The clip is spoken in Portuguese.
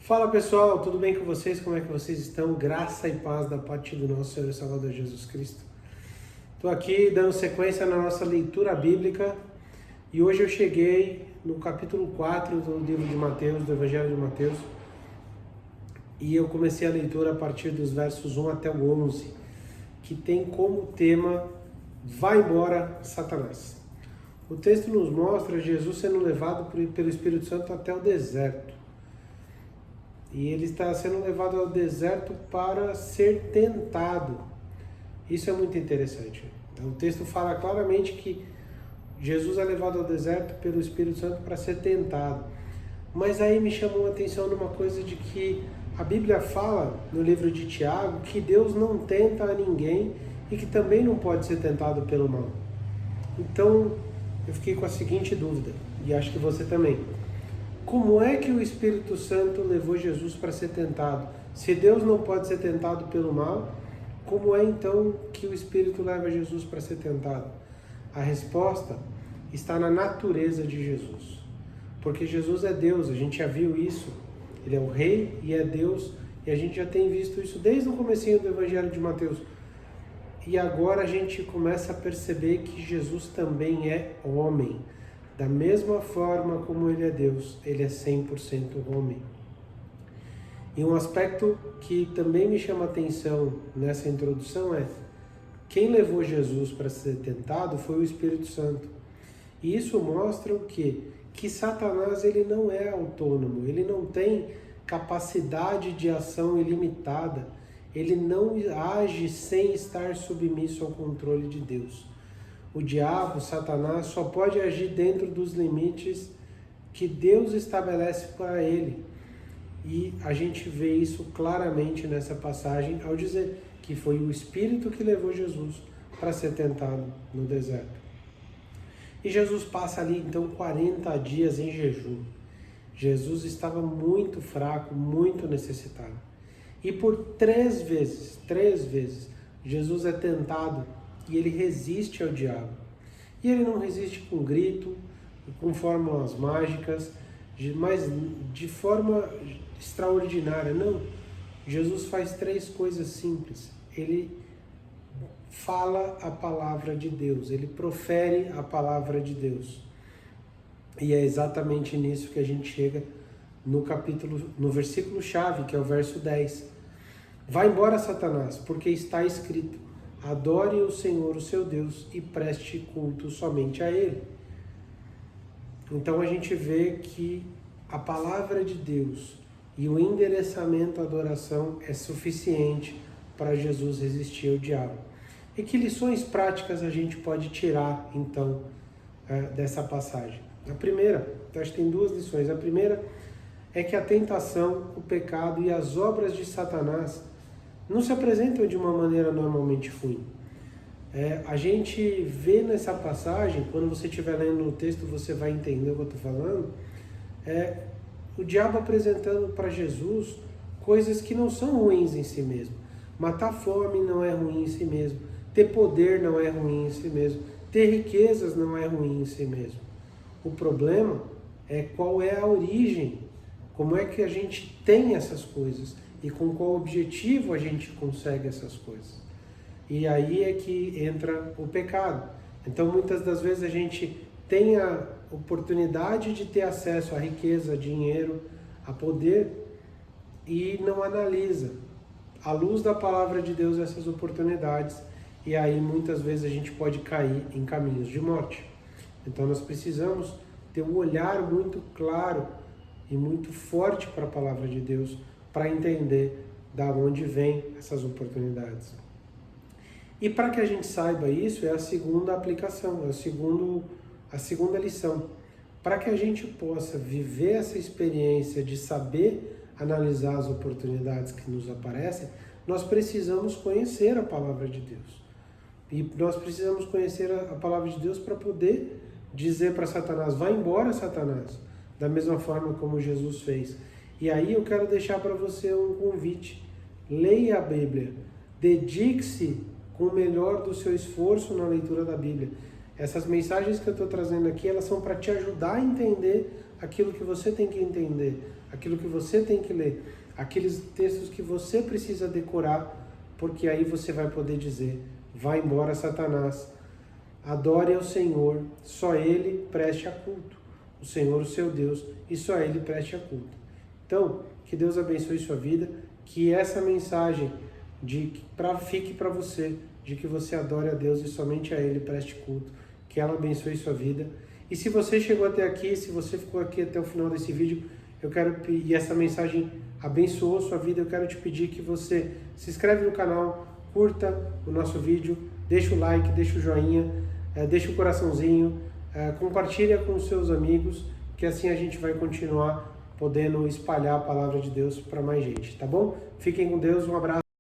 Fala pessoal, tudo bem com vocês? Como é que vocês estão? Graça e paz da parte do nosso Senhor e Salvador Jesus Cristo. Estou aqui dando sequência na nossa leitura bíblica e hoje eu cheguei no capítulo 4 do livro de Mateus, do Evangelho de Mateus, e eu comecei a leitura a partir dos versos 1 até o 11, que tem como tema Vai embora, Satanás. O texto nos mostra Jesus sendo levado pelo Espírito Santo até o deserto. E ele está sendo levado ao deserto para ser tentado. Isso é muito interessante. Então, o texto fala claramente que Jesus é levado ao deserto pelo Espírito Santo para ser tentado. Mas aí me chamou a atenção numa coisa de que a Bíblia fala, no livro de Tiago, que Deus não tenta a ninguém e que também não pode ser tentado pelo mal. Então, eu fiquei com a seguinte dúvida, e acho que você também. Como é que o Espírito Santo levou Jesus para ser tentado? Se Deus não pode ser tentado pelo mal, como é então que o Espírito leva Jesus para ser tentado? A resposta está na natureza de Jesus. Porque Jesus é Deus, a gente já viu isso. Ele é o Rei e é Deus, e a gente já tem visto isso desde o comecinho do Evangelho de Mateus. E agora a gente começa a perceber que Jesus também é homem. Da mesma forma como ele é Deus, ele é 100% homem. E um aspecto que também me chama a atenção nessa introdução é: quem levou Jesus para ser tentado foi o Espírito Santo. E isso mostra o quê? Que Satanás ele não é autônomo, ele não tem capacidade de ação ilimitada, ele não age sem estar submisso ao controle de Deus. O diabo, Satanás, só pode agir dentro dos limites que Deus estabelece para ele. E a gente vê isso claramente nessa passagem ao dizer que foi o Espírito que levou Jesus para ser tentado no deserto. E Jesus passa ali então 40 dias em jejum. Jesus estava muito fraco, muito necessitado. E por três vezes, Jesus é tentado e ele resiste ao diabo. E ele não resiste com grito, com fórmulas mágicas, mas de forma extraordinária. Não. Jesus faz três coisas simples. Ele fala a palavra de Deus, ele profere a palavra de Deus. E é exatamente nisso que a gente chega no versículo-chave, que é o verso 10. Vai embora, Satanás, porque está escrito: adore o Senhor, o seu Deus, e preste culto somente a Ele. Então a gente vê que a palavra de Deus e o endereçamento à adoração é suficiente para Jesus resistir ao diabo. E que lições práticas a gente pode tirar, então, dessa passagem? A primeira, acho que tem duas lições. A primeira é que a tentação, o pecado e as obras de Satanás não se apresentam de uma maneira normalmente ruim. A gente vê nessa passagem, quando você estiver lendo o texto, você vai entender o que eu estou falando, o diabo apresentando para Jesus coisas que não são ruins em si mesmo. Matar fome não é ruim em si mesmo. Ter poder não é ruim em si mesmo. Ter riquezas não é ruim em si mesmo. O problema é qual é a origem, como é que a gente tem essas coisas e com qual objetivo a gente consegue essas coisas. E aí é que entra o pecado. Então, muitas das vezes a gente tem a oportunidade de ter acesso a riqueza, a dinheiro, a poder e não analisa, à luz da palavra de Deus, essas oportunidades. E aí, muitas vezes, a gente pode cair em caminhos de morte. Então, nós precisamos ter um olhar muito claro e muito forte para a palavra de Deus, para entender da onde vêm essas oportunidades. E para que a gente saiba isso, é a segunda aplicação, a segunda lição. Para que a gente possa viver essa experiência de saber analisar as oportunidades que nos aparecem, nós precisamos conhecer a palavra de Deus. E nós precisamos conhecer a palavra de Deus para poder dizer para Satanás: vai embora, Satanás, da mesma forma como Jesus fez. E aí eu quero deixar para você um convite. Leia a Bíblia. Dedique-se com o melhor do seu esforço na leitura da Bíblia. Essas mensagens que eu estou trazendo aqui, elas são para te ajudar a entender aquilo que você tem que entender, aquilo que você tem que ler, aqueles textos que você precisa decorar, porque aí você vai poder dizer: vai embora, Satanás, adore ao Senhor, só Ele preste a culto, o Senhor, o seu Deus, e só Ele preste a culto. Então, que Deus abençoe sua vida, que essa mensagem fique para você, de que você adore a Deus e somente a Ele preste culto, que ela abençoe sua vida. E se você chegou até aqui, se você ficou aqui até o final desse vídeo, e essa mensagem abençoou sua vida, eu quero te pedir que você se inscreve no canal, curta o nosso vídeo, deixa o like, deixa o joinha, deixa o coraçãozinho, compartilha com os seus amigos, que assim a gente vai continuar podendo espalhar a palavra de Deus para mais gente, tá bom? Fiquem com Deus, um abraço.